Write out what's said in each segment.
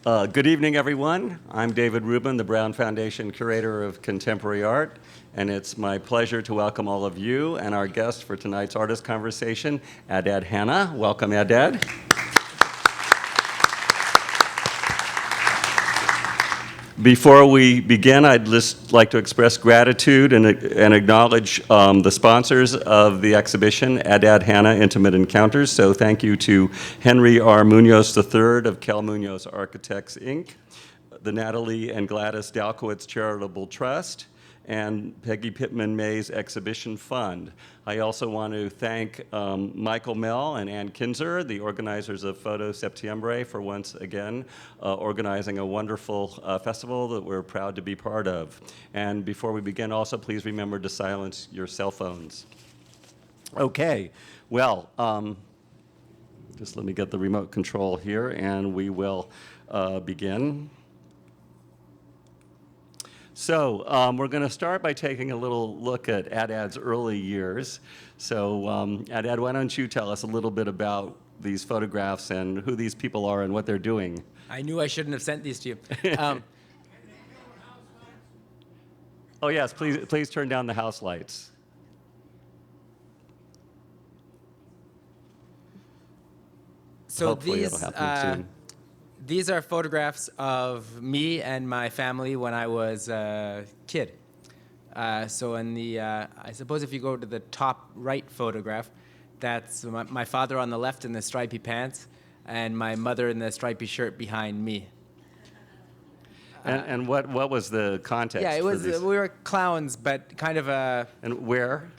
Good evening, everyone. I'm David Rubin, the Brown Foundation Curator of Contemporary Art, and it's my pleasure to welcome all of you and our guest for tonight's artist conversation, Adad Hanna. Welcome, Adad. Before we begin, I'd just like to express gratitude and acknowledge the sponsors of the exhibition, Adad Hanna Intimate Encounters. So thank you to Henry R. Munoz III of Kell Munoz Architects, Inc., the Natalie and Gladys Dalkowitz Charitable Trust, and Peggy Pittman May's Exhibition Fund. I also want to thank Michael Mell and Ann Kinzer, the organizers of Photo Septiembre, for once again organizing a wonderful festival that we're proud to be part of. And before we begin, also please remember to silence your cell phones. Okay, well, just let me get the remote control here and we will begin. So we're going to start by taking a little look at Adad's early years. So Adad, why don't you tell us a little bit about these photographs and who these people are and what they're doing? I knew I shouldn't have sent these to you. Oh yes, please turn down the house lights. So hopefully it'll happen soon. These are photographs of me and my family when I was a kid. So in the, I suppose if you go to the top right photograph, that's my father on the left in the stripy pants and my mother in the stripy shirt behind me. And what was the context? Yeah, it was, for these? we were clowns, but kind of And where?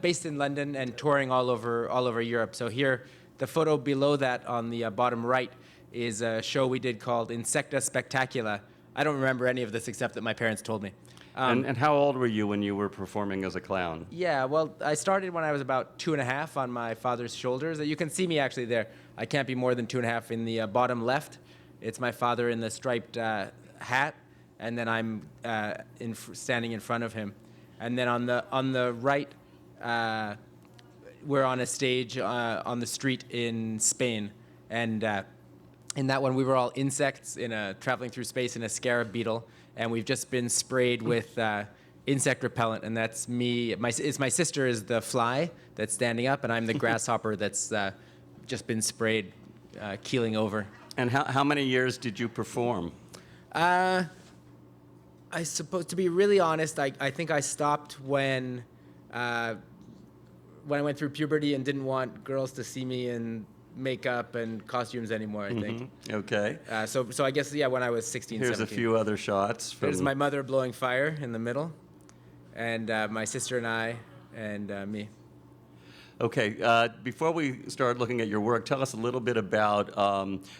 Based in London and touring all over Europe. So here, the photo below that on the bottom right is a show we did called Insecta Spectacula. I don't remember any of this except that my parents told me. And how old were you when you were performing as a clown? Yeah, well, I started when I was about 2.5 on my father's shoulders. You can see me actually there. I can't be more than 2.5. In the bottom left, it's my father in the striped hat, and then I'm standing in front of him. And then on the right, we're on a stage on the street in Spain, and in that one, we were all insects traveling through space in a scarab beetle, and we've just been sprayed with insect repellent, and that's me. My sister is the fly that's standing up, and I'm the grasshopper that's just been sprayed, keeling over. And how many years did you perform? I suppose, to be really honest, I think I stopped when I went through puberty and didn't want girls to see me in makeup and costumes anymore, I think. Okay. So I guess, yeah, when I was 16, Here's 17. a few other shots. There's my mother blowing fire in the middle, and my sister and I, and me. Okay, before we start looking at your work, tell us a little bit about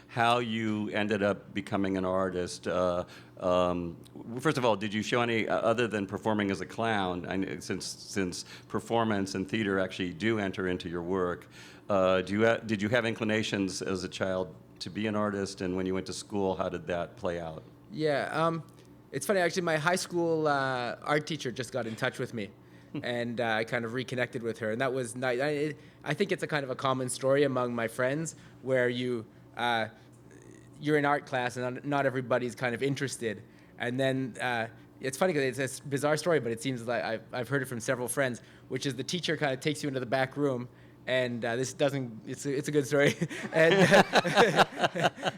how you ended up becoming an artist. First of all, did you show any, other than performing as a clown, since performance and theater actually do enter into your work, did you have inclinations as a child to be an artist, and when you went to school, how did that play out? Yeah, it's funny, actually, my high school art teacher just got in touch with me, and I kind of reconnected with her, and that was nice. I think it's a kind of a common story among my friends, where you're in art class, and not everybody's kind of interested, and then it's funny because it's a bizarre story, but it seems like I've heard it from several friends, which is the teacher kind of takes you into the back room, and it's a good story,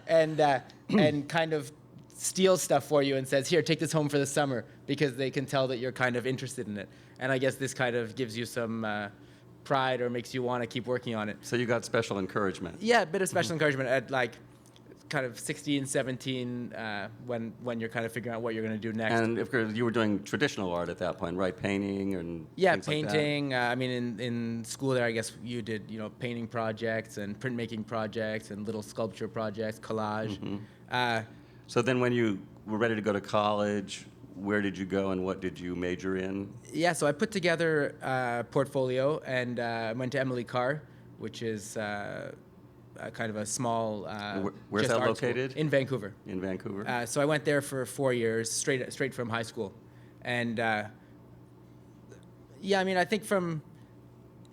and kind of steals stuff for you and says, here, take this home for the summer, because they can tell that you're kind of interested in it. And I guess this kind of gives you some pride or makes you want to keep working on it. So you got special encouragement. Yeah, a bit of special encouragement at like kind of 16, 17, when you're kind of figuring out what you're going to do next. And of course, you were doing traditional art at that point, right? Painting and things painting. Like that. I mean, in school there, I guess you did, painting projects and printmaking projects and little sculpture projects, collage. So then when you were ready to go to college, where did you go and what did you major in? Yeah, so I put together a portfolio and went to Emily Carr, which is kind of a small where's that located? In Vancouver. In Vancouver. So I went there for 4 years, straight from high school. And yeah, I mean, I think from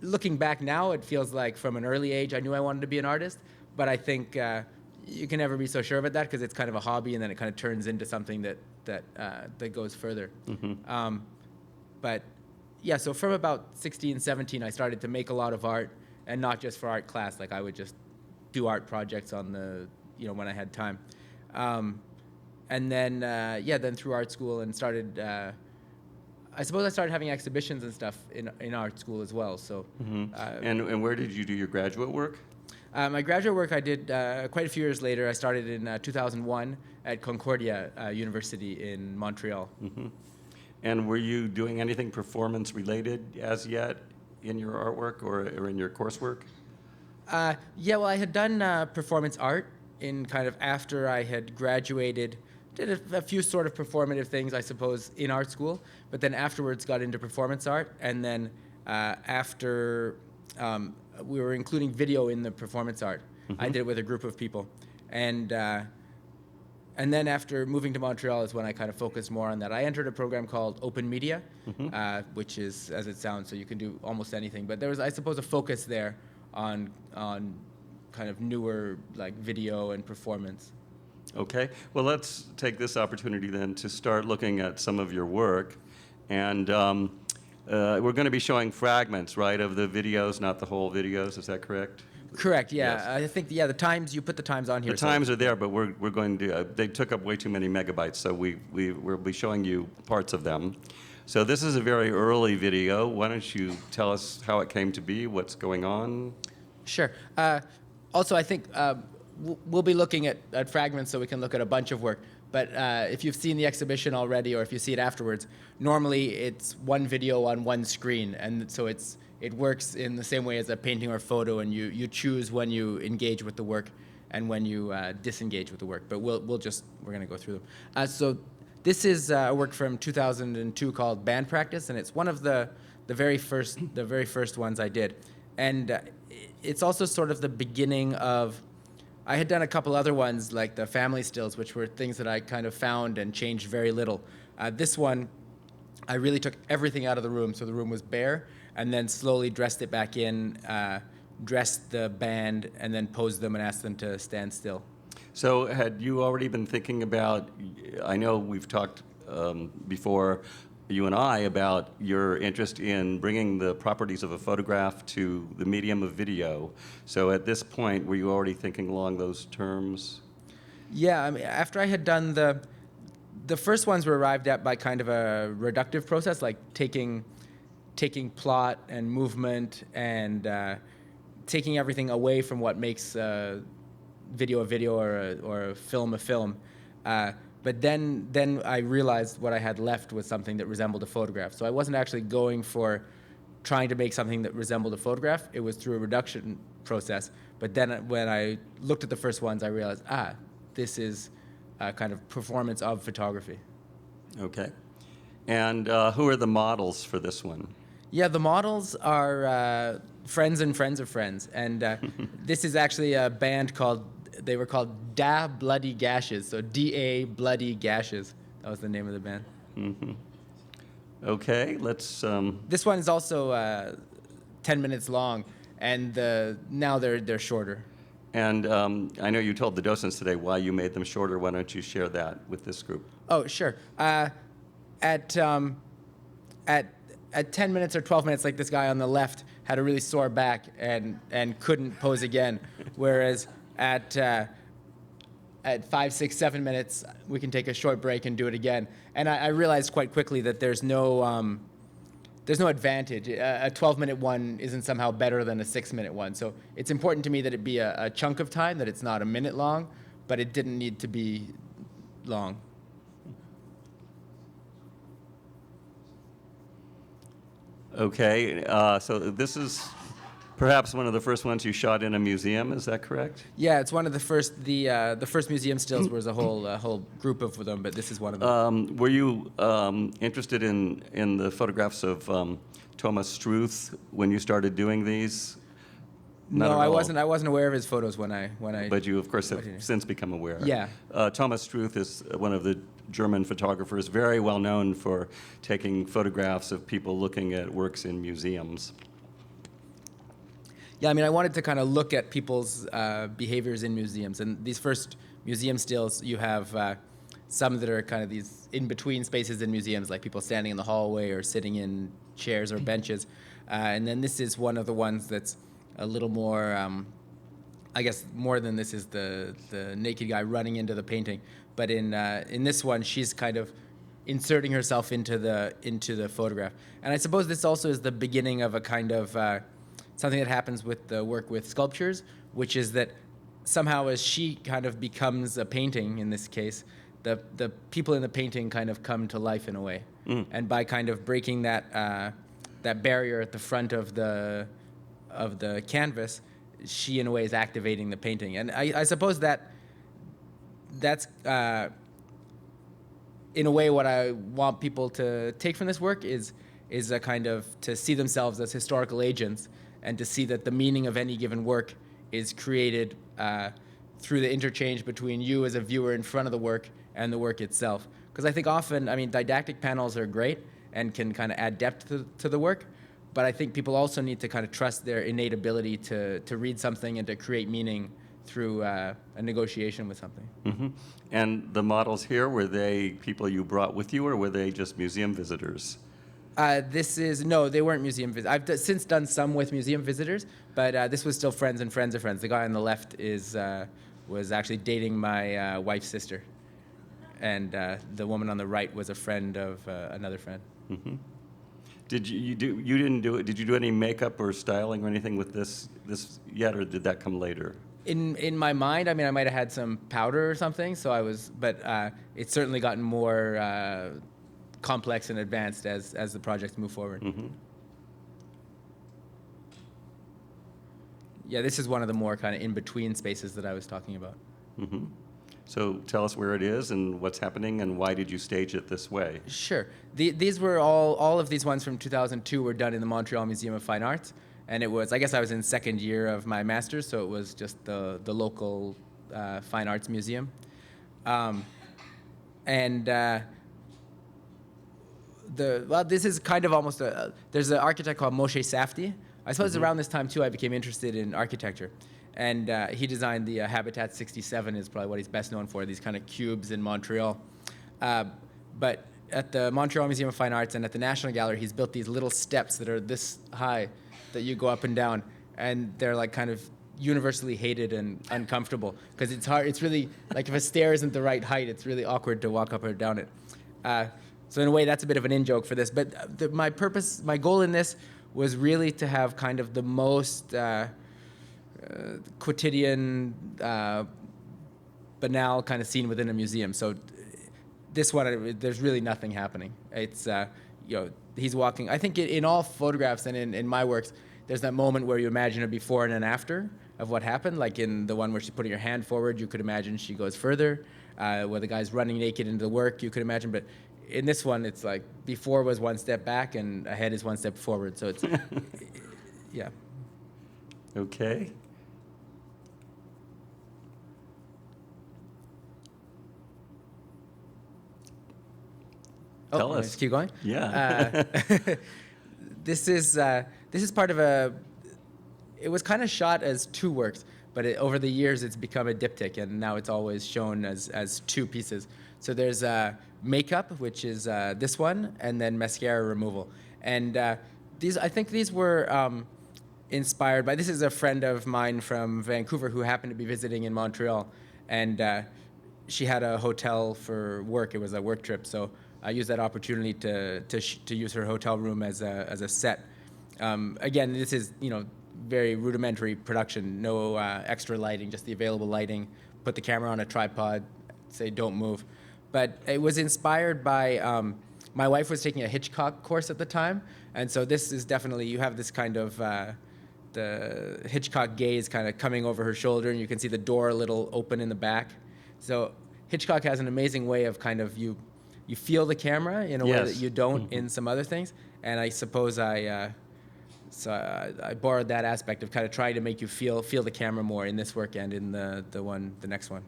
looking back now, it feels like from an early age I knew I wanted to be an artist. But I think you can never be so sure about that because it's kind of a hobby, and then it kind of turns into something that goes further. But yeah, so from about 16, 17, I started to make a lot of art, and not just for art class. Like I would just do art projects on the, when I had time. And then, then through art school and started, I suppose I started having exhibitions and stuff in art school as well. So, And where did you do your graduate work? my graduate work I did quite a few years later. I started in 2001 at Concordia University in Montreal. And were you doing anything performance related as yet in your artwork or in your coursework? Yeah, well, I had done performance art in kind of after I had graduated. Did a few sort of performative things, I suppose, in art school, but then afterwards got into performance art, and then after we were including video in the performance art. I did it with a group of people, and then after moving to Montreal is when I kind of focused more on that. I entered a program called Open Media, which is, as it sounds, so you can do almost anything, but there was, I suppose, a focus there on kind of newer like video and performance. Okay, well, let's take this opportunity then to start looking at some of your work. And we're going to be showing fragments, right, of the videos, not the whole videos. Is that correct? Correct, yeah. Yes. I think, the times, you put the times on here. The times are there, but we're going to, they took up way too many megabytes, so we'll be showing you parts of them. So this is a very early video. Why don't you tell us how it came to be, what's going on? Sure. Also, I think we'll be looking at fragments so we can look at a bunch of work. But if you've seen the exhibition already, or if you see it afterwards, normally it's one video on one screen, and so it works in the same way as a painting or photo, and you choose when you engage with the work and when you disengage with the work. But we're going to go through them. So this is a work from 2002 called Band Practice, and it's one of the very first ones I did, and it's also sort of the beginning of. I had done a couple other ones, like the family stills, which were things that I kind of found and changed very little. This one, I really took everything out of the room, so the room was bare, and then slowly dressed it back in, dressed the band, and then posed them and asked them to stand still. So had you already been thinking about, I know we've talked before, you and I, about your interest in bringing the properties of a photograph to the medium of video. So at this point, were you already thinking along those terms? Yeah, I mean, after I had done the first ones were arrived at by kind of a reductive process, like taking plot and movement and taking everything away from what makes video a video or a film a film. But then I realized what I had left was something that resembled a photograph. So I wasn't actually going for trying to make something that resembled a photograph. It was through a reduction process. But then when I looked at the first ones, I realized, this is a kind of performance of photography. Okay. And who are the models for this one? Yeah, the models are friends and friends of friends. And this is actually a band they were called Da Bloody Gashes, so D-A Bloody Gashes. That was the name of the band. Okay, let's... This one is also 10 minutes long, and now they're shorter. And I know you told the docents today why you made them shorter. Why don't you share that with this group? Oh, sure. At 10 minutes or 12 minutes, like this guy on the left had a really sore back and couldn't pose again, whereas at 5, 6, 7 minutes, we can take a short break and do it again. And I realized quite quickly that there's no advantage. A 12-minute one isn't somehow better than a 6-minute one. So it's important to me that it be a chunk of time, that it's not a minute long, but it didn't need to be long. Okay, so this is perhaps one of the first ones you shot in a museum, is that correct? Yeah, it's one of the first. The first museum stills was a whole group of them, but this is one of them. Were you interested in the photographs of Thomas Struth when you started doing these? Not No, at I all. wasn't. I wasn't aware of his photos when I. But you, of course, have since become aware. Yeah. Thomas Struth is one of the German photographers, very well known for taking photographs of people looking at works in museums. Yeah, I mean, I wanted to kind of look at people's behaviors in museums. And these first museum stills, you have some that are kind of these in-between spaces in museums, like people standing in the hallway or sitting in chairs or benches. And then this is one of the ones that's a little more, I guess more than this is the naked guy running into the painting. But in this one, she's kind of inserting herself into the photograph. And I suppose this also is the beginning of a kind of something that happens with the work with sculptures, which is that somehow as she kind of becomes a painting, in this case, the people in the painting kind of come to life in a way. And by kind of breaking that barrier at the front of the canvas, she in a way is activating the painting. And I suppose that's in a way what I want people to take from this work is a kind of to see themselves as historical agents, and to see that the meaning of any given work is created through the interchange between you as a viewer in front of the work and the work itself. Because I think often, I mean, didactic panels are great and can kind of add depth to the work, but I think people also need to kind of trust their innate ability to read something and to create meaning through a negotiation with something. Mm-hmm. And the models here, were they people you brought with you, or were they just museum visitors? No, they weren't museum visitors. I've since done some with museum visitors, but this was still friends and friends of friends. The guy on the left was actually dating my wife's sister, and the woman on the right was a friend of another friend. Mm-hmm. Did you didn't do it? Did you do any makeup or styling or anything with this yet, or did that come later? In my mind, I mean, I might have had some powder or something. But it's certainly gotten more complex and advanced as the projects move forward. Mm-hmm. Yeah, this is one of the more kind of in-between spaces that I was talking about. Mm-hmm. So tell us where it is and what's happening, and why did you stage it this way? Sure. These were all of these ones from 2002 were done in the Montreal Museum of Fine Arts, and it was, I guess I was in second year of my master's, so it was just the local fine arts museum. This is kind of almost there's an architect called Moshe Safdie. I suppose around this time too I became interested in architecture, and he designed the Habitat 67 is probably what he's best known for, these kind of cubes in Montreal. But at the Montreal Museum of Fine Arts and at the National Gallery, he's built these little steps that are this high that you go up and down, and they're like kind of universally hated and uncomfortable because it's hard. It's really like if a stair isn't the right height, it's really awkward to walk up or down it. So in a way, that's a bit of an in-joke for this. But my goal in this was really to have kind of the most quotidian, banal kind of scene within a museum. So this one, there's really nothing happening. It's, he's walking. I think in all photographs and in my works, there's that moment where you imagine a before and an after of what happened. Like in the one where she's putting her hand forward, you could imagine she goes further. Where the guy's running naked into the work, you could imagine. But in this one, it's like before was one step back and ahead is one step forward. So it's, yeah. Okay. Tell us. Just keep going. Yeah. This is part of it was kind of shot as two works, but over the years it's become a diptych, and now it's always shown as two pieces. So there's makeup, which is this one, and then mascara removal. And I think these were inspired by, this is a friend of mine from Vancouver who happened to be visiting in Montreal, and she had a hotel for work. It was a work trip, so I used that opportunity to use her hotel room as a set. Again, this is very rudimentary production, no extra lighting, just the available lighting. Put the camera on a tripod, say don't move. But it was inspired by my wife was taking a Hitchcock course at the time, and so this is definitely, you have this kind of the Hitchcock gaze kind of coming over her shoulder, and you can see the door a little open in the back. So Hitchcock has an amazing way of kind of you feel the camera in a way that you don't in some other things, and I suppose I borrowed that aspect of kind of trying to make you feel the camera more in this work and in the next one.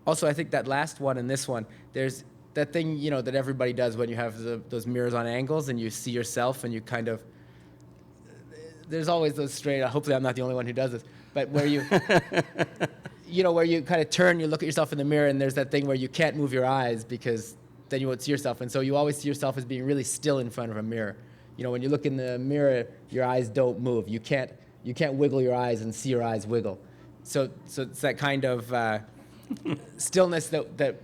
Also, I think that last one and this one, there's that thing that everybody does when you have those mirrors on angles and you see yourself and you kind of there's always those straight. Hopefully, I'm not the only one who does this. But where you, where you kind of turn, you look at yourself in the mirror, and there's that thing where you can't move your eyes because then you won't see yourself, and so you always see yourself as being really still in front of a mirror. When you look in the mirror, your eyes don't move. You can't wiggle your eyes and see your eyes wiggle. So it's that kind of stillness that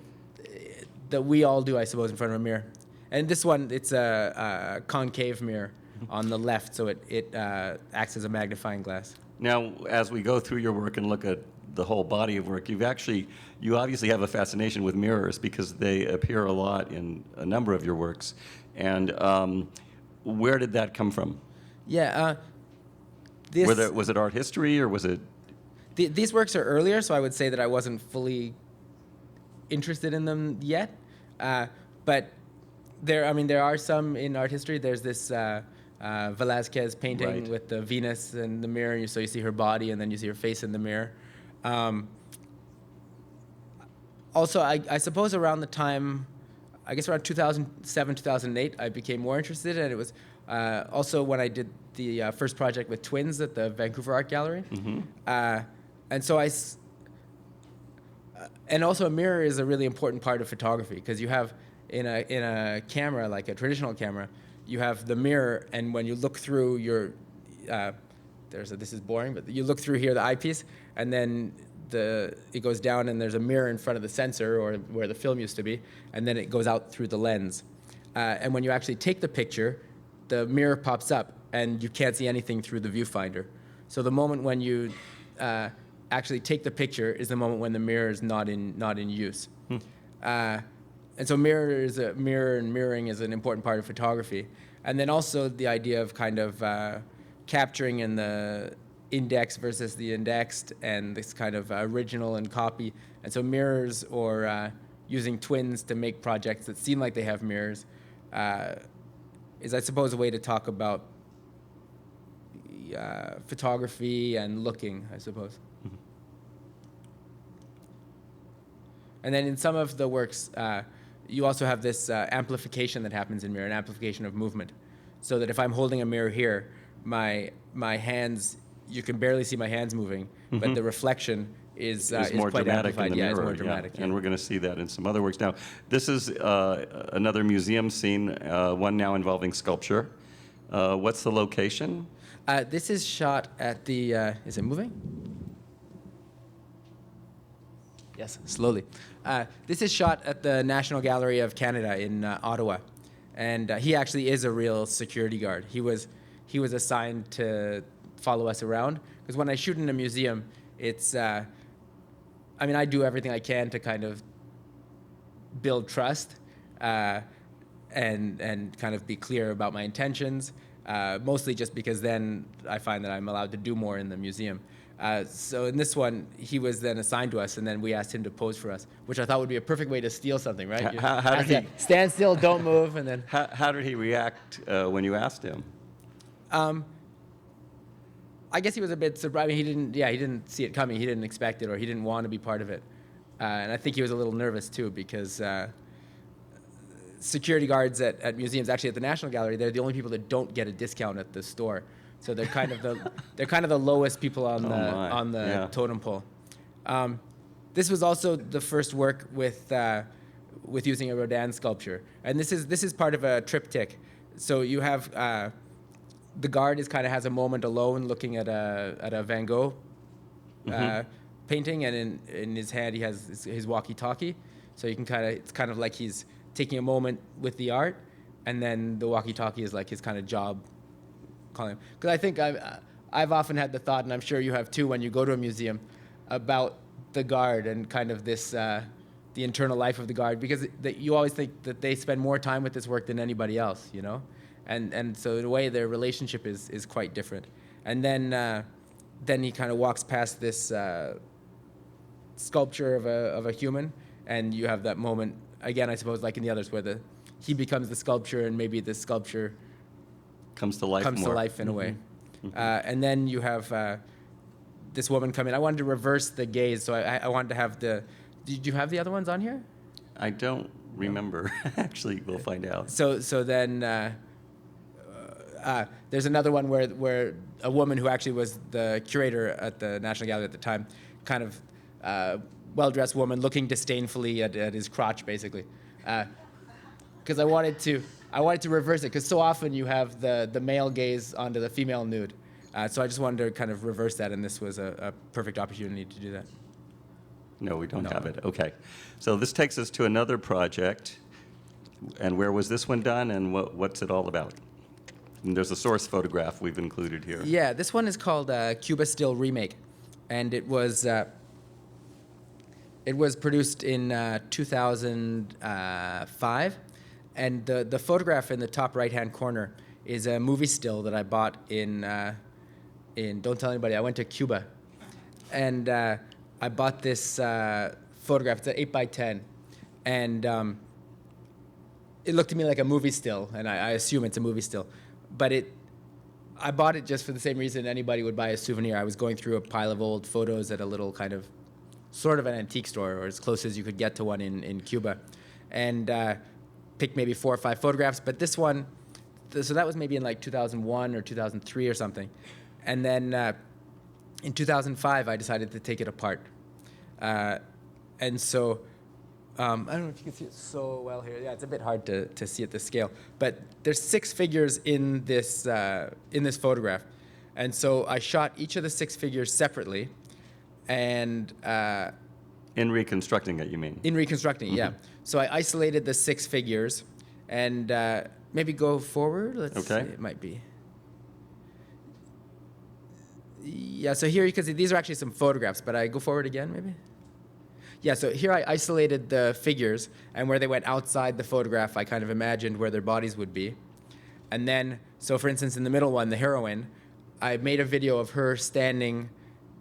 we all do, I suppose, in front of a mirror. And this one, it's a concave mirror on the left, so it acts as a magnifying glass. Now, as we go through your work and look at the whole body of work, you obviously have a fascination with mirrors because they appear a lot in a number of your works. And where did that come from? Yeah. Was it art history or was it? These works are earlier, so I would say that I wasn't fully interested in them yet. But there are some in art history. There's this Velázquez painting Right. with the Venus in the mirror, so you see her body and then you see her face in the mirror. Also, I suppose around the time, I guess around 2007, 2008, I became more interested, and it was also when I did the first project with twins at the Vancouver Art Gallery. Mm-hmm. And so and also a mirror is a really important part of photography because you have in a camera, like a traditional camera, you have the mirror, and when you look through your, this is boring, but you look through here, the eyepiece, and then it goes down and there's a mirror in front of the sensor or where the film used to be, and then it goes out through the lens. And when you actually take the picture, the mirror pops up and you can't see anything through the viewfinder. So the moment when you actually take the picture is the moment when the mirror is not in use. And so mirroring is an important part of photography. And then also the idea of kind of capturing in the index versus the indexed and this kind of original and copy. And so mirrors or using twins to make projects that seem like they have mirrors is, I suppose, a way to talk about photography and looking, I suppose. Mm-hmm. And then in some of the works, you also have this amplification that happens in mirror, an amplification of movement. So that if I'm holding a mirror here, my hands, you can barely see my hands moving, Mm-hmm. but the reflection is more quite dramatic amplified. in the mirror. It's more dramatic. And we're going to see that in some other works. Now, this is another museum scene, one now involving sculpture. What's the location? This is shot at the, is it moving? Yes, slowly. This is shot at the National Gallery of Canada in Ottawa. And he actually is a real security guard. He was assigned to follow us around. Because when I shoot in a museum, it's, I do everything I can to kind of build trust and kind of be clear about my intentions, mostly just because then I find that I'm allowed to do more in the museum. So in this one, he was then assigned to us, and then we asked him to pose for us, which I thought would be a perfect way to steal something, right? How did he stand still, don't move, and then. How did he react when you asked him? I guess he was a bit surprised. I mean, he didn't see it coming. He didn't expect it, or he didn't want to be part of it. And I think he was a little nervous too, because security guards at museums, actually at the National Gallery, they're the only people that don't get a discount at the store. So they're kind of the lowest people on the totem pole. This was also the first work with using a Rodin sculpture, and this is part of a triptych. So you have the guard has a moment alone looking at a Van Gogh painting, and in his hand he has his walkie-talkie. So you can it's kind of like he's taking a moment with the art, and then the walkie-talkie is like his kind of job. Calling him. Because I think I've often had the thought, and I'm sure you have too, when you go to a museum, about the guard and kind of this the internal life of the guard, because you always think that they spend more time with this work than anybody else, you know, and so in a way their relationship is quite different. And then he kind of walks past this sculpture of a human, and you have that moment again, I suppose, like in the others, where he becomes the sculpture, and maybe the sculpture comes to life in a way. Mm-hmm. And then you have this woman come in. I wanted to reverse the gaze, so I wanted to have did you have the other ones on here? I don't remember. Actually, we'll find out. So then There's another one where a woman who actually was the curator at the National Gallery at the time, kind of well-dressed woman looking disdainfully at his crotch, basically. Because I wanted to reverse it, because so often you have the male gaze onto the female nude. So I just wanted to kind of reverse that, and this was a perfect opportunity to do that. No, we don't have it. Okay. So this takes us to another project. And where was this one done, and what's it all about? And there's a source photograph we've included here. Yeah, this one is called Cuba Still Remake, and it was produced in 2005, and the photograph in the top right-hand corner is a movie still that I bought in don't tell anybody, I went to Cuba, and I bought this photograph. It's an 8x10, and it looked to me like a movie still, and I assume it's a movie still. But I bought it just for the same reason anybody would buy a souvenir. I was going through a pile of old photos at a little kind of, sort of an antique store, or as close as you could get to one in Cuba, and picked maybe 4 or 5 photographs. But this one, so that was maybe in like 2001 or 2003 or something. And then in 2005, I decided to take it apart. And so, I don't know if you can see it so well here. Yeah, it's a bit hard to see at this scale. But there's 6 figures in this photograph. And so I shot each of the 6 figures separately. And in reconstructing it, you mean? In reconstructing, yeah. So I isolated the 6 figures. And maybe go forward. Let's see, it might be. Yeah, so here you can see these are actually some photographs, but I go forward again, maybe? Yeah, so here I isolated the figures, and where they went outside the photograph, I kind of imagined where their bodies would be. And then, so for instance, in the middle one, the heroine, I made a video of her standing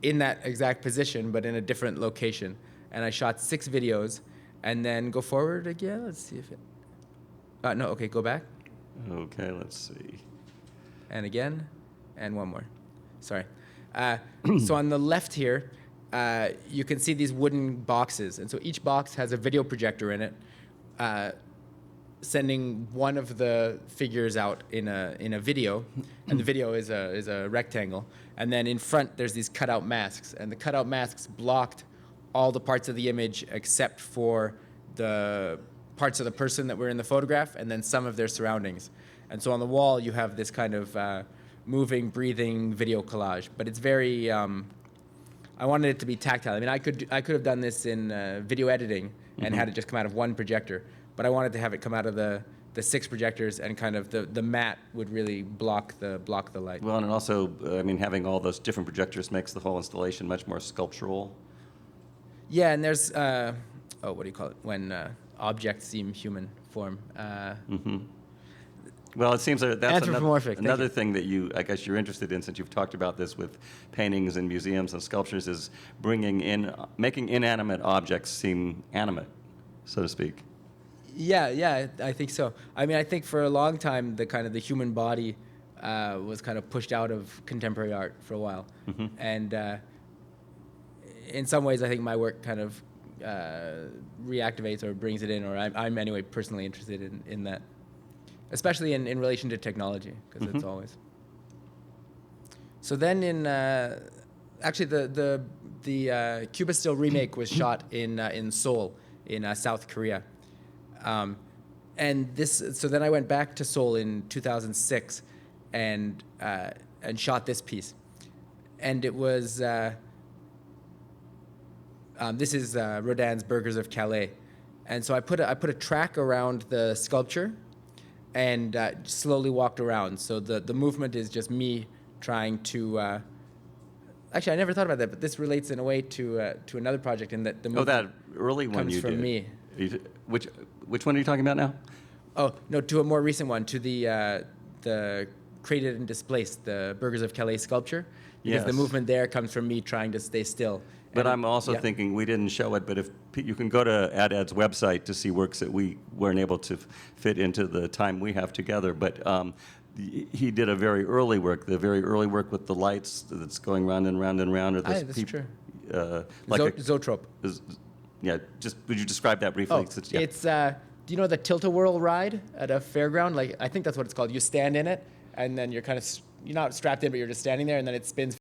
in that exact position, but in a different location. And I shot 6 videos, and then go forward again. Let's see if it... no, okay, go back. Okay, let's see. And again, and one more. Sorry. So on the left here, you can see these wooden boxes. And so each box has a video projector in it, sending one of the figures out in a video. And the video is a rectangle. And then in front, there's these cutout masks. And the cutout masks blocked all the parts of the image except for the parts of the person that were in the photograph and then some of their surroundings. And so on the wall, you have this kind of moving, breathing video collage. But it's very... I wanted it to be tactile. I mean, I could have done this in video editing and had it just come out of one projector, but I wanted to have it come out of the 6 projectors, and kind of the matte would really block the light. Well, and also, I mean, having all those different projectors makes the whole installation much more sculptural. Yeah, and there's what do you call it when objects seem human form? Well, it seems that that's anthropomorphic. Another thing that I guess you're interested in, since you've talked about this with paintings and museums and sculptures, is making inanimate objects seem animate, so to speak. Yeah, I think so. I mean, I think for a long time, the human body was kind of pushed out of contemporary art for a while. And in some ways, I think my work kind of reactivates or brings it in, or I'm anyway personally interested in that. Especially in relation to technology, because it's always. So then actually the Cuba Still remake was shot in Seoul, in South Korea. So then I went back to Seoul in 2006 and shot this piece. And it was, this is Rodin's Burghers of Calais. And so I put a track around the sculpture and slowly walked around. So the movement is just me trying to... actually, I never thought about that, but this relates in a way to another project in that the movement that early one comes you from did. me. Which one are you talking about now? Oh, no, to a more recent one, to the Created and Displaced, the Burghers of Calais sculpture. Because the movement there comes from me trying to stay still. But I'm also thinking, we didn't show it, but if you can go to AdAd's website to see works that we weren't able to fit into the time we have together. But he did a very early work, with the lights that's going round and round and round. Or this that's true. Like Zoetrope. Yeah, just would you describe that briefly? It's, do you know the Tilt-A-Whirl ride at a fairground? Like, I think that's what it's called. You stand in it, and then you're kind of you're not strapped in, but you're just standing there, and then it spins